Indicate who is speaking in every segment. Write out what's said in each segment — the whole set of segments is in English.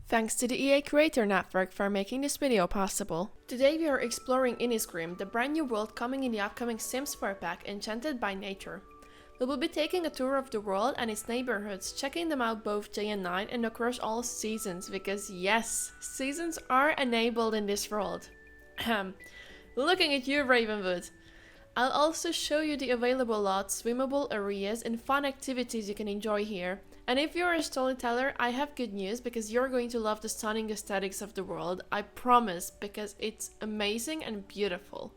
Speaker 1: Thanks to the EA Creator Network for making this video possible. Today we are exploring Innisgreen, the brand new world coming in the upcoming Sims 4 pack Enchanted by Nature. We will be taking a tour of the world and its neighborhoods, checking them out both day and night and across all seasons, because yes, seasons are enabled in this world. Looking at you, Ravenwood. I'll also show you the available lots, swimmable areas and fun activities you can enjoy here. And if you're a storyteller, I have good news because you're going to love the stunning aesthetics of the world, I promise, because it's amazing and beautiful.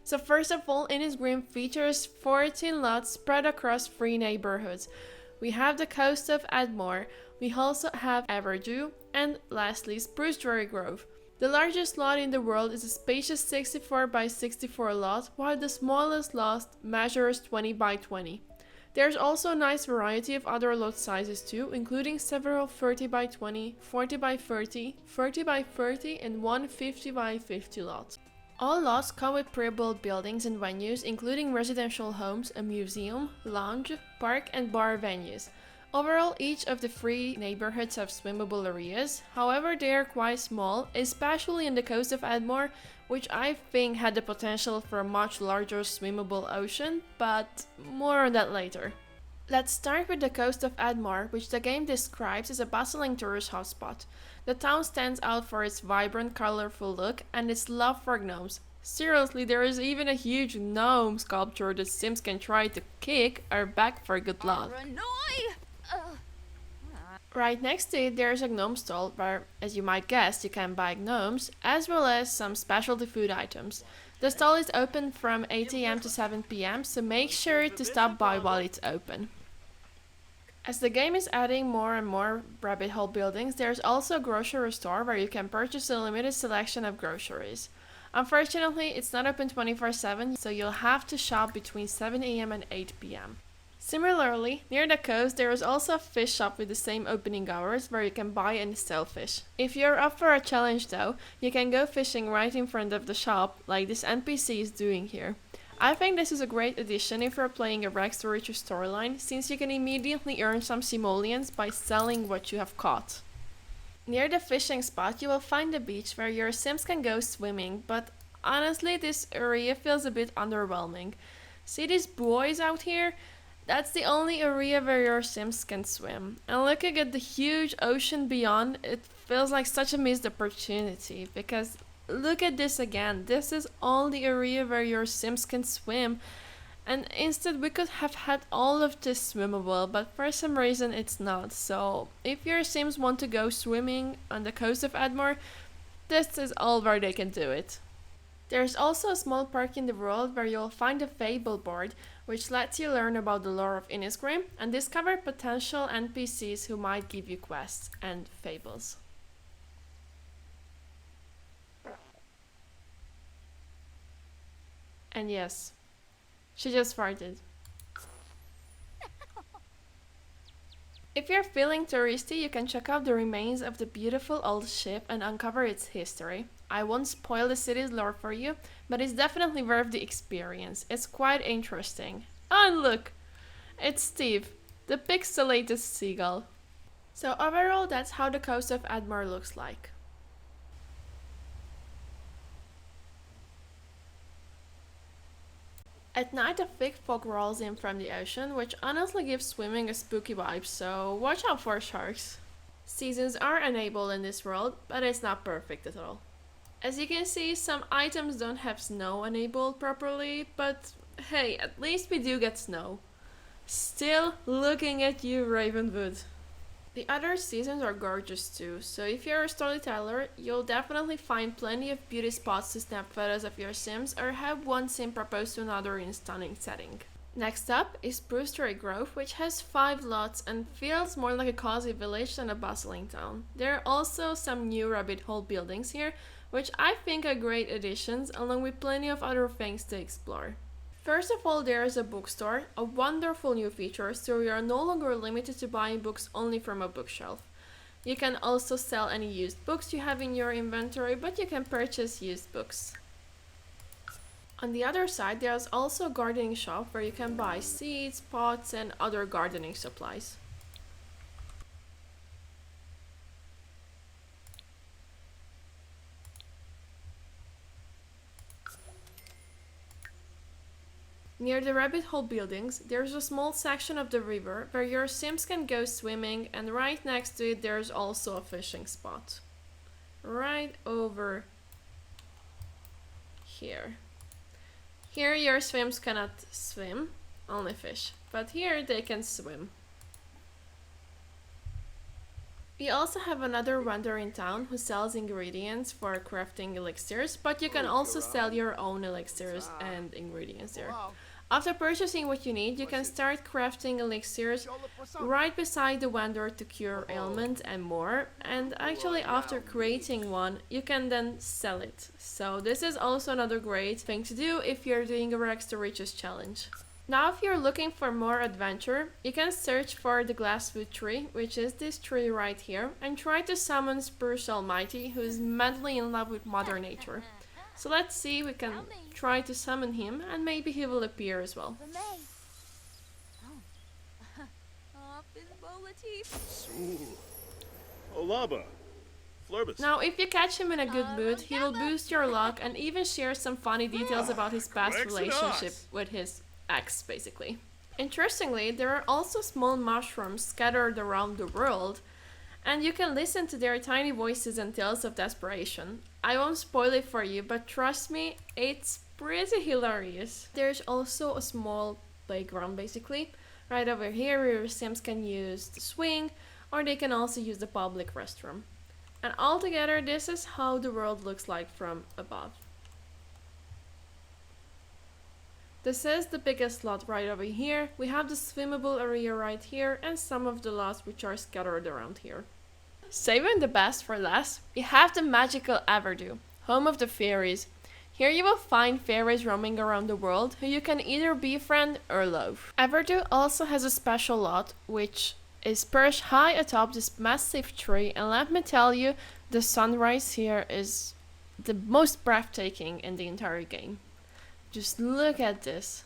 Speaker 1: So first of all, Innisgreen features 14 lots spread across 3 neighborhoods. We have the coast of Admir, we also have Everdo, and lastly Brewster Grove. The largest lot in the world is a spacious 64 by 64 lot, while the smallest lot measures 20 by 20. There's also a nice variety of other lot sizes too, including several 30 by 20, 40 by 30, 30 by 30 and 150 by 50 lots. All lots come with pre-built buildings and venues, including residential homes, a museum, lounge, park and bar venues. Overall, each of the 3 neighborhoods have swimmable areas, however they are quite small, especially in the coast of Admir, which I think had the potential for a much larger swimmable ocean, but more on that later. Let's start with the coast of Admir, which the game describes as a bustling tourist hotspot. The town stands out for its vibrant, colorful look and its love for gnomes. Seriously, there is even a huge gnome sculpture the Sims can try to kick or beg for good luck. Right next to it there is a gnome stall where, as you might guess, you can buy gnomes, as well as some specialty food items. The stall is open from 8 AM to 7 PM, so make sure to stop by while it's open. As the game is adding more and more rabbit hole buildings, there's also a grocery store where you can purchase a limited selection of groceries. Unfortunately, it's not open 24/7, so you'll have to shop between 7 AM and 8 PM. Similarly, near the coast there is also a fish shop with the same opening hours where you can buy and sell fish. If you're up for a challenge though, you can go fishing right in front of the shop, like this NPC is doing here. I think this is a great addition if you're playing a rags to riches storyline, since you can immediately earn some simoleons by selling what you have caught. Near the fishing spot you will find a beach where your Sims can go swimming, but honestly this area feels a bit underwhelming. See these buoys out here? That's the only area where your Sims can swim. And looking at the huge ocean beyond, it feels like such a missed opportunity, because look at this again, this is all the area where your Sims can swim, and instead we could have had all of this swimmable, but for some reason it's not. So if your Sims want to go swimming on the coast of Admir, this is all where they can do it. There's also a small park in the world where you'll find a fable board, which lets you learn about the lore of Innisgreen and discover potential NPCs who might give you quests and fables. And yes, she just farted. If you're feeling touristy, you can check out the remains of the beautiful old ship and uncover its history. I won't spoil the city's lore for you, but it's definitely worth the experience. It's quite interesting. Oh, and look! It's Steve, the pixelated seagull. So overall, that's how the coast of Admir looks like. At night a thick fog rolls in from the ocean, which honestly gives swimming a spooky vibe, so watch out for sharks. Seasons are enabled in this world, but it's not perfect at all. As you can see, some items don't have snow enabled properly, but hey, at least we do get snow. Still looking at you, Ravenwood. The other seasons are gorgeous too, so if you're a storyteller, you'll definitely find plenty of beauty spots to snap photos of your Sims or have one Sim propose to another in a stunning setting. Next up is Brewster Grove, which has 5 lots and feels more like a cozy village than a bustling town. There are also some new rabbit hole buildings here, which I think are great additions, along with plenty of other things to explore. First of all, there is a bookstore, a wonderful new feature, so you are no longer limited to buying books only from a bookshelf. You can also sell any used books you have in your inventory, but you can purchase used books. On the other side, there is also a gardening shop where you can buy seeds, pots and other gardening supplies. Near the rabbit hole buildings, there's a small section of the river where your Sims can go swimming, and right next to it there's also a fishing spot. Right over here. Here your Sims cannot swim, only fish, but here they can swim. We also have another vendor in town who sells ingredients for crafting elixirs, but you can also sell your own elixirs and ingredients there. After purchasing what you need, you can start crafting elixirs right beside the vendor to cure ailments and more. And actually after creating one, you can then sell it. So this is also another great thing to do if you're doing a Rags to Riches challenge. Now if you're looking for more adventure, you can search for the Glasswood tree, which is this tree right here, and try to summon Spruce Almighty, who is madly in love with Mother Nature. So let's see, we can try to summon him and maybe he will appear as well. Now if you catch him in a good mood, he will boost your luck and even share some funny details about his past relationship with his ex, basically. Interestingly, there are also small mushrooms scattered around the world, and you can listen to their tiny voices and tales of desperation. I won't spoil it for you, but trust me, it's pretty hilarious. There's also a small playground basically, right over here where your Sims can use the swing, or they can also use the public restroom. And altogether, this is how the world looks like from above. This is the biggest lot right over here. We have the swimmable area right here and some of the lots which are scattered around here. Saving the best for last, we have the magical Everdo, home of the fairies. Here you will find fairies roaming around the world who you can either befriend or love. Everdo also has a special lot which is perched high atop this massive tree, and let me tell you, the sunrise here is the most breathtaking in the entire game. Just look at this.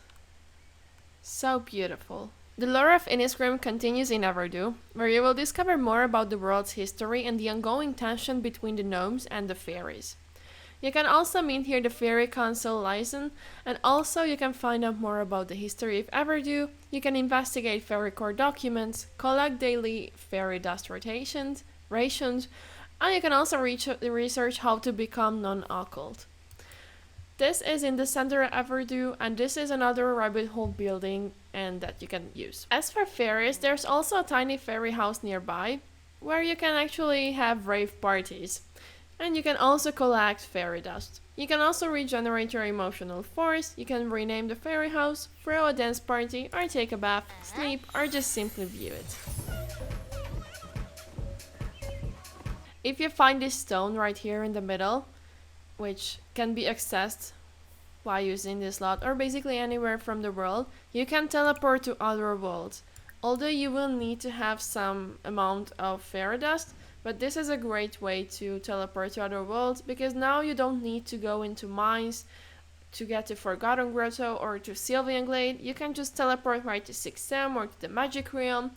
Speaker 1: So beautiful. The lore of Innisgreen continues in Everdo, where you will discover more about the world's history and the ongoing tension between the gnomes and the fairies. You can also meet here the Fairy Council liaison, and also you can find out more about the history of Everdo. You can investigate fairy court documents, collect daily fairy dust rations, and you can also research how to become non-occult. This is in the center of Everdo, and this is another rabbit hole building and that you can use. As for fairies, there's also a tiny fairy house nearby where you can actually have rave parties. And you can also collect fairy dust. You can also regenerate your emotional force, you can rename the fairy house, throw a dance party, or take a bath, sleep, or just simply view it. If you find this stone right here in the middle, which can be accessed by using this slot or basically anywhere from the world, you can teleport to other worlds. Although you will need to have some amount of fairy dust, but this is a great way to teleport to other worlds because now you don't need to go into mines to get to Forgotten Grotto or to Sylvian Glade. You can just teleport right to 6M or to the Magic Realm,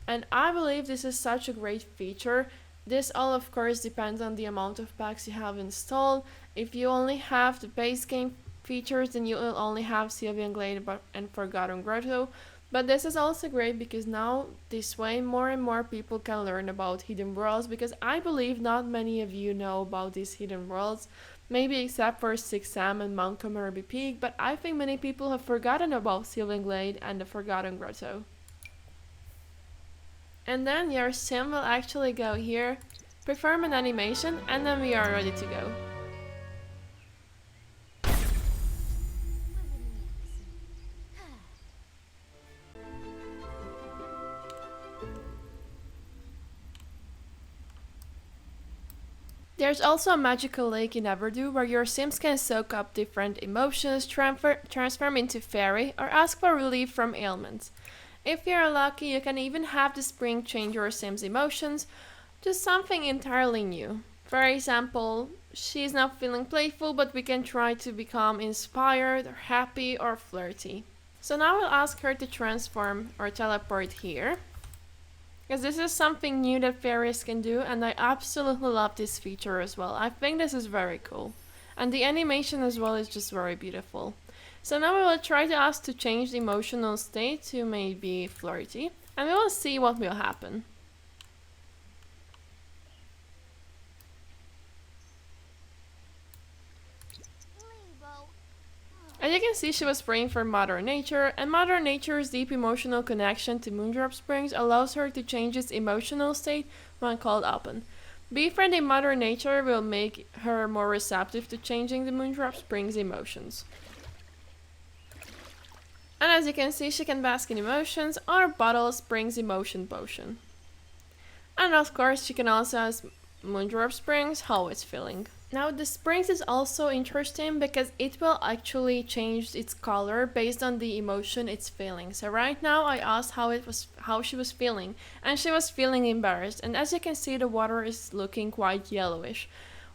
Speaker 1: and I believe this is such a great feature. This all of course depends on the amount of packs you have installed. If you only have the base game features, then you will only have Sylvian Glade and Forgotten Grotto. But this is also great because now this way more and more people can learn about hidden worlds, because I believe not many of you know about these hidden worlds, maybe except for 6M and Montgomery Peak, but I think many people have forgotten about Sylvian Glade and the Forgotten Grotto. And then your sim will actually go here, perform an animation, and then we are ready to go. There's also a magical lake in Everdo where your Sims can soak up different emotions, transform into fairy, or ask for relief from ailments. If you're lucky, you can even have the spring change your Sims' emotions to something entirely new. For example, she's not feeling playful, but we can try to become inspired, or happy, or flirty. So now we'll ask her to transform or teleport here, because this is something new that fairies can do, and I absolutely love this feature as well. I think this is very cool. And the animation as well is just very beautiful. So now we will try to ask to change the emotional state to maybe flirty, and we will see what will happen. As you can see, she was praying for Mother Nature, and Mother Nature's deep emotional connection to Moondrop Springs allows her to change its emotional state when called upon. Befriending Mother Nature will make her more receptive to changing the Moondrop Springs emotions. And as you can see, she can bask in emotions or bottle Springs Emotion Potion. And of course, she can also ask Moondrop Springs how it's feeling. Now the springs is also interesting because it will actually change its color based on the emotion it's feeling. So right now I asked how she was feeling, and she was feeling embarrassed, and as you can see the water is looking quite yellowish.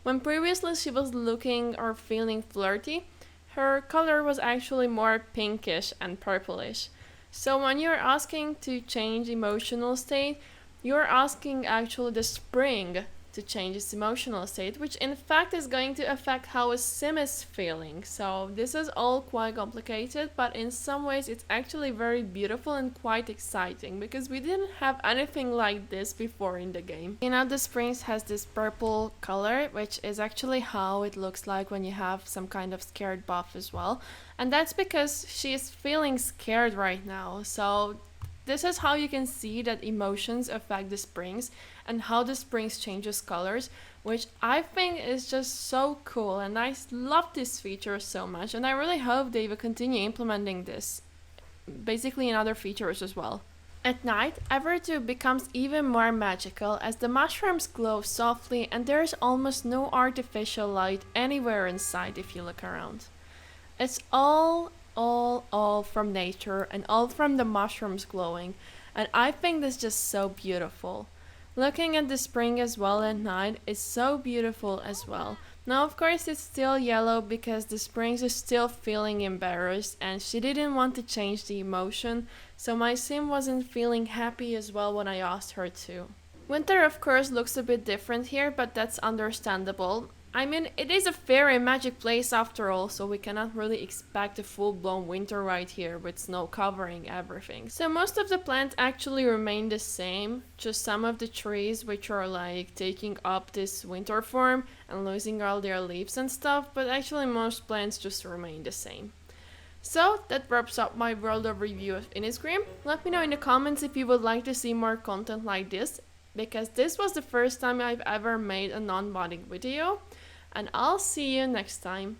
Speaker 1: When previously she was looking or feeling flirty, her color was actually more pinkish and purplish. So when you're asking to change emotional state, you're asking actually the spring to change its emotional state, which in fact is going to affect how a sim is feeling. So this is all quite complicated, but in some ways it's actually very beautiful and quite exciting because we didn't have anything like this before in the game. You know, the springs has this purple color, which is actually how it looks like when you have some kind of scared buff as well, and that's because she is feeling scared right now. So this is how you can see that emotions affect the springs and how the springs changes colors, which I think is just so cool, and I love this feature so much, and I really hope they will continue implementing this basically in other features as well. At night, Everdo becomes even more magical as the mushrooms glow softly and there is almost no artificial light anywhere inside if you look around. It's all from nature and all from the mushrooms glowing, and I think this is just so beautiful. Looking at the spring as well at night is so beautiful as well. Now of course it's still yellow because the springs is still feeling embarrassed and she didn't want to change the emotion, so my sim wasn't feeling happy as well when I asked her to. Winter of course looks a bit different here, but that's understandable. I mean, it is a fairy magic place after all, so we cannot really expect a full-blown winter right here with snow covering everything. So most of the plants actually remain the same, just some of the trees which are like taking up this winter form and losing all their leaves and stuff, but actually most plants just remain the same. So that wraps up my world overview of Innisgreen. Let me know in the comments if you would like to see more content like this, because this was the first time I've ever made a non-modding video. And I'll see you next time.